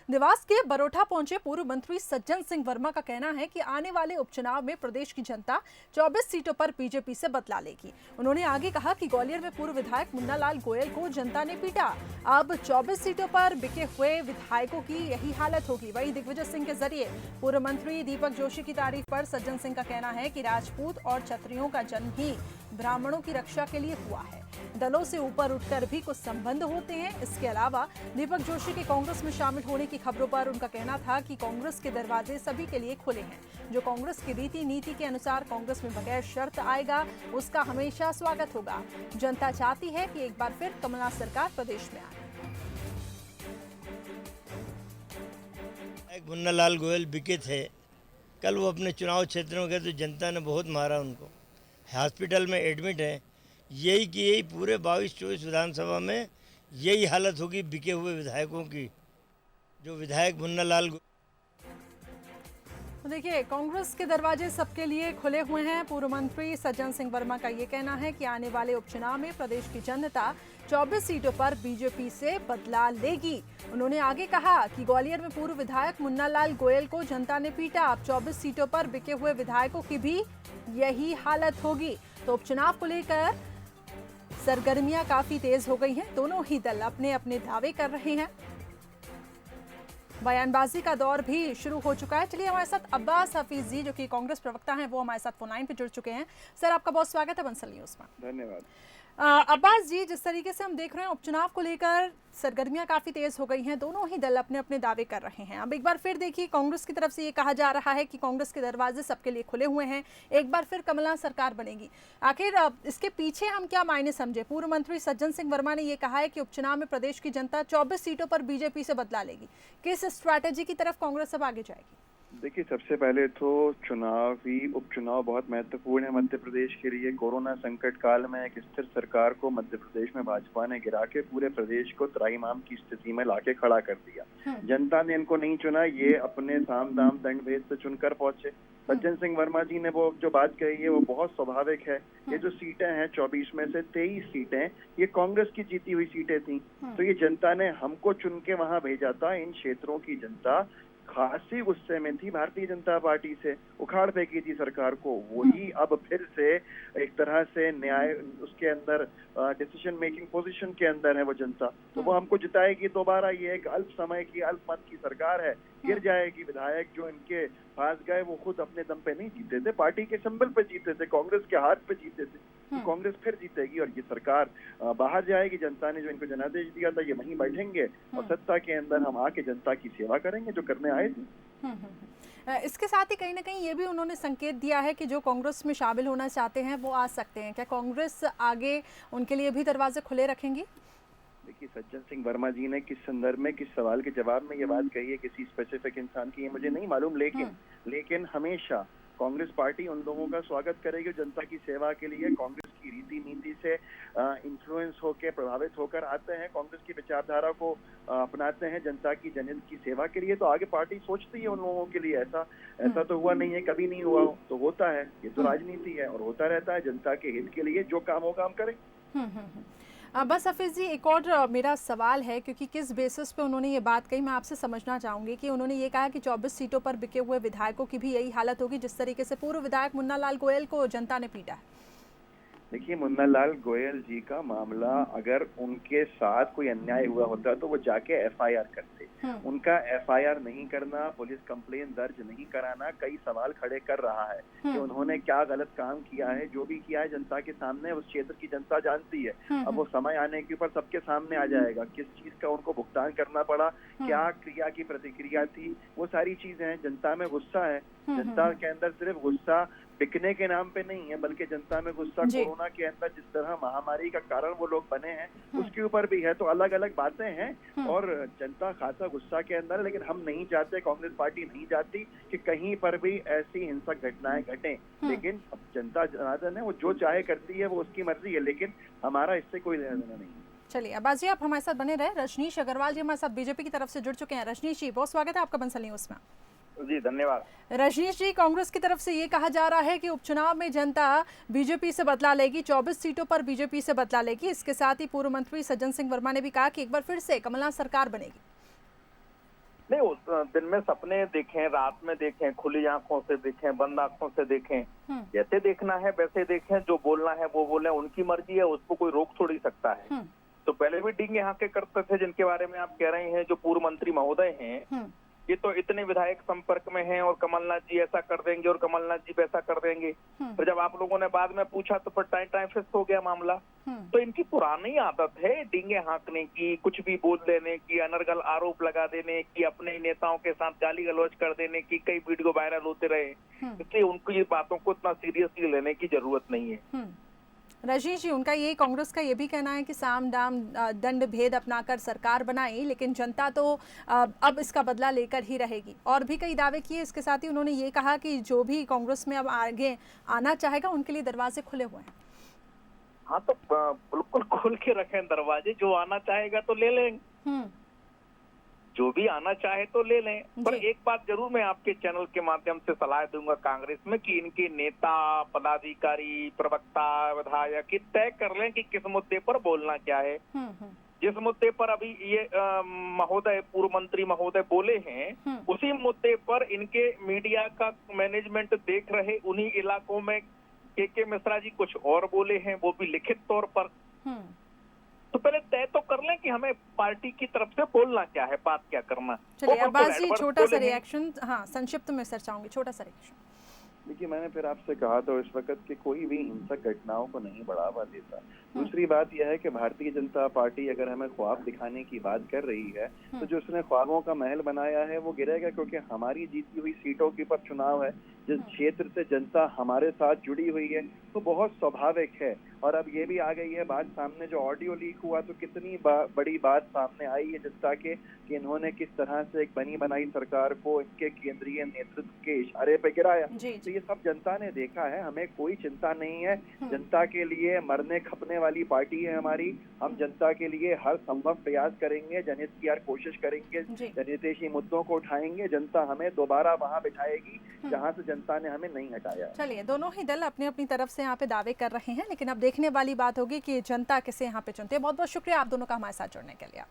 देवास के बरोठा पहुंचे पूर्व मंत्री सज्जन सिंह वर्मा का कहना है कि आने वाले उपचुनाव में प्रदेश की जनता 24 सीटों पर बीजेपी से बदला लेगी। उन्होंने आगे कहा कि ग्वालियर में पूर्व विधायक मुन्ना लाल गोयल को जनता ने पीटा। अब 24 सीटों पर बिके हुए विधायकों की यही हालत होगी। वहीं दिग्विजय सिंह के जरिए पूर्व मंत्री दीपक जोशी की तारीफ पर सज्जन सिंह का कहना है कि राजपूत और क्षत्रियों का जन्म ही ब्राह्मणों की रक्षा के लिए हुआ है। दलों से ऊपर उठकर भी कुछ संबंध होते हैं। इसके अलावा दीपक जोशी के कांग्रेस में शामिल होने की खबरों पर उनका कहना था कि कांग्रेस के दरवाजे सभी के लिए खुले हैं। जो कांग्रेस की रीति नीति के अनुसार कांग्रेस में बगैर शर्त आएगा, उसका हमेशा स्वागत होगा। जनता चाहती है कि एक बार फिर कमलनाथ सरकार प्रदेश में आए। मुन्ना लाल गोयल बिके थे, कल वो अपने चुनाव क्षेत्र में गए तो जनता ने बहुत मारा उनको, हॉस्पिटल में एडमिट है। यही कि यही पूरे 22-24 विधानसभा में यही हालत होगी बिके हुए विधायकों की। जो विधायक मुन्ना लाल देखिए, कांग्रेस के दरवाजे सबके लिए खुले हुए हैं। पूर्व मंत्री सज्जन सिंह वर्मा का ये कहना है कि आने वाले उपचुनाव में प्रदेश की जनता 24 सीटों पर बीजेपी से बदला लेगी। उन्होंने आगे कहा कि ग्वालियर में पूर्व विधायक मुन्ना लाल गोयल को जनता ने पीटा। अब 24 सीटों पर बिके हुए विधायकों की भी यही हालत होगी। तो उपचुनाव को लेकर सरगर्मियां काफी तेज हो गई हैं। दोनों ही दल अपने अपने दावे कर रहे हैं। बयानबाजी का दौर भी शुरू हो चुका है। चलिए, हमारे साथ अब्बास हफीज जी, जो कि कांग्रेस प्रवक्ता हैं, वो हमारे साथ फोन लाइन पे जुड़ चुके हैं। सर, आपका बहुत स्वागत है बंसल न्यूज़ में। धन्यवाद। अब्बास जी, जिस तरीके से हम देख रहे हैं उपचुनाव को लेकर सरगर्मियां काफी तेज हो गई हैं। दोनों ही दल अपने अपने दावे कर रहे हैं। अब एक बार फिर देखिए, कांग्रेस की तरफ से ये कहा जा रहा है कि कांग्रेस के दरवाजे सबके लिए खुले हुए हैं, एक बार फिर कमलनाथ सरकार बनेगी। आखिर इसके पीछे हम क्या मायने समझे? पूर्व मंत्री सज्जन सिंह वर्मा ने ये कहा है कि उपचुनाव में प्रदेश की जनता 24 सीटों पर बीजेपी से बदला लेगी। किस स्ट्रैटेजी की तरफ कांग्रेस अब आगे जाएगी? देखिए, सबसे पहले तो उपचुनाव बहुत महत्वपूर्ण है मध्य प्रदेश के लिए। कोरोना संकट काल में एक स्थिर सरकार को मध्य प्रदेश में भाजपा ने गिरा के पूरे प्रदेश को त्राहिमाम की स्थिति में लाके खड़ा कर दिया। जनता ने इनको नहीं चुना, ये अपने साम दाम दंड भेद से चुनकर पहुंचे। सज्जन सिंह वर्मा जी ने वो जो बात कही है वो बहुत स्वाभाविक है। ये जो सीटें हैं 24 में से 23 सीटें ये कांग्रेस की जीती हुई सीटें थी। तो ये जनता ने हमको चुन के वहां भेजा था। इन क्षेत्रों की जनता खासी गुस्से में थी भारतीय जनता पार्टी से, उखाड़ फेंकी थी सरकार को। वही अब फिर से एक तरह से न्याय उसके अंदर डिसीजन मेकिंग पोजीशन के अंदर है वो जनता। तो वो हमको जिताएगी दोबारा। ये एक अल्प समय की अल्प मत की सरकार है, गिर जाएगी। विधायक जो इनके पास गए वो खुद अपने दम पे नहीं जीते थे, पार्टी के सिंबल पे जीते थे, कांग्रेस के हाथ पे जीते थे। तो कांग्रेस फिर जीतेगी और ये सरकार बाहर जाएगी। जनता ने जो इनको जनादेश दिया था ये वहीं बैठेंगे और सत्ता के अंदर हम आके जनता की सेवा करेंगे जो करने आए थे। इसके साथ ही कहीं ना कहीं ये भी उन्होंने संकेत दिया है कि जो कांग्रेस में शामिल होना चाहते हैं वो आ सकते हैं। क्या कांग्रेस आगे उनके लिए भी दरवाजे खुले रखेंगी? देखिए, सज्जन सिंह वर्मा जी ने किस संदर्भ में किस सवाल के जवाब में ये बात कही है किसी स्पेसिफिक इंसान की, ये मुझे नहीं मालूम। लेकिन हमेशा कांग्रेस पार्टी उन लोगों का स्वागत करेगी जनता की सेवा के लिए। कांग्रेस की रीति नीति से इन्फ्लुएंस होकर प्रभावित होकर आते हैं, कांग्रेस की विचारधारा को अपनाते हैं जनता की जनहित की सेवा के लिए। तो आगे पार्टी सोचती है उन लोगों के लिए। ऐसा तो हुआ नहीं है, कभी नहीं हुआ तो होता है। ये तो राजनीति है और होता रहता है। जनता के हित के लिए जो काम होगा हम करें। बस हफीज जी, एक और मेरा सवाल है, क्योंकि किस बेसिस पे उन्होंने ये बात कही मैं आपसे समझना चाहूंगी कि उन्होंने ये कहा कि 24 सीटों पर बिके हुए विधायकों की भी यही हालत होगी जिस तरीके से पूर्व विधायक मुन्ना लाल गोयल को जनता ने पीटा है। देखिए, मुन्ना लाल गोयल जी का मामला, अगर उनके साथ कोई अन्याय हुआ होता तो वो जाके एफआईआर करते। उनका एफआईआर नहीं करना, पुलिस कंप्लेन दर्ज नहीं कराना कई सवाल खड़े कर रहा है कि उन्होंने क्या गलत काम किया है। जो भी किया है जनता के सामने, उस क्षेत्र की जनता जानती है। अब वो समय आने के ऊपर सबके सामने आ जाएगा किस चीज का उनको भुगतान करना पड़ा, क्या क्रिया की प्रतिक्रिया थी, वो सारी चीजें हैं। जनता में गुस्सा है। जनता के अंदर सिर्फ गुस्सा बिकने के नाम पे नहीं है, बल्कि जनता में गुस्सा कोरोना के अंदर जिस तरह महामारी का कारण वो लोग बने हैं उसके ऊपर भी है। तो अलग अलग बातें हैं और जनता खासा गुस्सा के अंदर है। लेकिन हम नहीं चाहते, कांग्रेस पार्टी नहीं चाहती कि कहीं पर भी ऐसी हिंसक घटनाएं घटें। लेकिन अब जनता जनार्दन है, वो जो चाहे करती है, वो उसकी मर्जी है। लेकिन हमारा इससे कोई लेना देना नहीं है। चलिए अब्बास जी, आप हमारे साथ बने रहे। रजनीश अग्रवाल जी हमारे साथ बीजेपी की तरफ से जुड़ चुके हैं। रजनीश जी, बहुत स्वागत है आपका बंसल न्यूज़ में। जी धन्यवाद। रजनीश जी, कांग्रेस की तरफ से ये कहा जा रहा है कि उपचुनाव में जनता बीजेपी से बदला लेगी, 24 सीटों पर बीजेपी से बदला लेगी। इसके साथ ही पूर्व मंत्री सज्जन सिंह वर्मा ने भी कहा कि एक बार फिर से कमलनाथ सरकार बनेगी। नहीं, दिन में सपने देखें, रात में देखें, खुली आंखों से देखें, बंद आंखों से देखें, जैसे देखना है वैसे देखें, जो बोलना है वो बोले, उनकी मर्जी है, उसको कोई रोक थोड़ी सकता है। तो पहले भी डींगे हाँके करते थे, जिनके बारे में आप कह रहे हैं, जो पूर्व मंत्री महोदय हैं, ये तो इतने विधायक संपर्क में हैं और कमलनाथ जी ऐसा कर देंगे और कमलनाथ जी वैसा कर देंगे। तो जब आप लोगों ने बाद में पूछा तो फिर टाइम फिक्स हो गया मामला। तो इनकी पुरानी आदत है डींगे हाँकने की, कुछ भी बोल देने की, अनर्गल आरोप लगा देने की, अपने नेताओं के साथ गाली गलौज कर देने की, कई वीडियो वायरल होते रहे। इसलिए उनको ये बातों को इतना सीरियसली लेने की जरूरत नहीं है। रजनीश जी, उनका ये कांग्रेस का ये भी कहना है कि साम दाम दंड भेद अपनाकर सरकार बनाई, लेकिन जनता तो अब इसका बदला लेकर ही रहेगी। और भी कई दावे किए। इसके साथ ही उन्होंने ये कहा कि जो भी कांग्रेस में अब आगे आना चाहेगा उनके लिए दरवाजे खुले हुए हैं। हाँ, तो बिल्कुल खोल के रखें दरवाजे, जो आना चाहेगा तो ले लेंगे, जो भी आना चाहे तो ले लें। पर एक बात जरूर मैं आपके चैनल के माध्यम से सलाह दूंगा कांग्रेस में कि इनके नेता, पदाधिकारी, प्रवक्ता, विधायक तय कर लें कि किस मुद्दे पर बोलना क्या है। जिस मुद्दे पर अभी ये महोदय, पूर्व मंत्री महोदय बोले हैं, उसी मुद्दे पर इनके मीडिया का मैनेजमेंट देख रहे उन्हीं इलाकों में के मिश्रा जी कुछ और बोले हैं, वो भी लिखित तौर पर। तो पहले तय तो कर लें कि हमें पार्टी की तरफ से बोलना क्या है, बात क्या करना। चलिए अब्बास जी, छोटा सा रिएक्शन, हाँ संक्षिप्त में सर चाहूंगी, छोटा सा रिएक्शन। देखिए, मैंने फिर आपसे कहा था इस वक्त कि कोई भी हिंसक घटनाओं को नहीं बढ़ावा देता। दूसरी बात यह है कि भारतीय जनता पार्टी अगर हमें ख्वाब दिखाने की बात कर रही है तो जो उसने ख्वाबों का महल बनाया है वो गिरेगा, क्योंकि हमारी जीती हुई सीटों के ऊपर चुनाव है। जिस क्षेत्र से जनता हमारे साथ जुड़ी हुई है तो बहुत स्वाभाविक है। और अब ये भी आ गई है बात सामने, जो ऑडियो लीक हुआ तो कितनी बड़ी बात सामने आई है जनता के कि इन्होंने किस तरह से एक बनी बनाई सरकार को इनके केंद्रीय नेतृत्व के इशारे पे गिराया। तो ये सब जनता ने देखा है, हमें कोई चिंता नहीं है। जनता के लिए मरने खपने वाली पार्टी है हमारी। हम जनता के लिए हर संभव प्रयास करेंगे, जनहित की हर कोशिश करेंगे, जनहितैषी मुद्दों को उठाएंगे। जनता हमें दोबारा वहां बिठाएगी जहां से जनता ने हमें नहीं हटाया। चलिए, दोनों ही दल अपनी अपनी तरफ से यहाँ पे दावे कर रहे हैं, लेकिन अब देखने वाली बात होगी कि जनता किसे यहाँ पे चुनती है। बहुत बहुत शुक्रिया आप दोनों का हमारे साथ जुड़ने के लिए।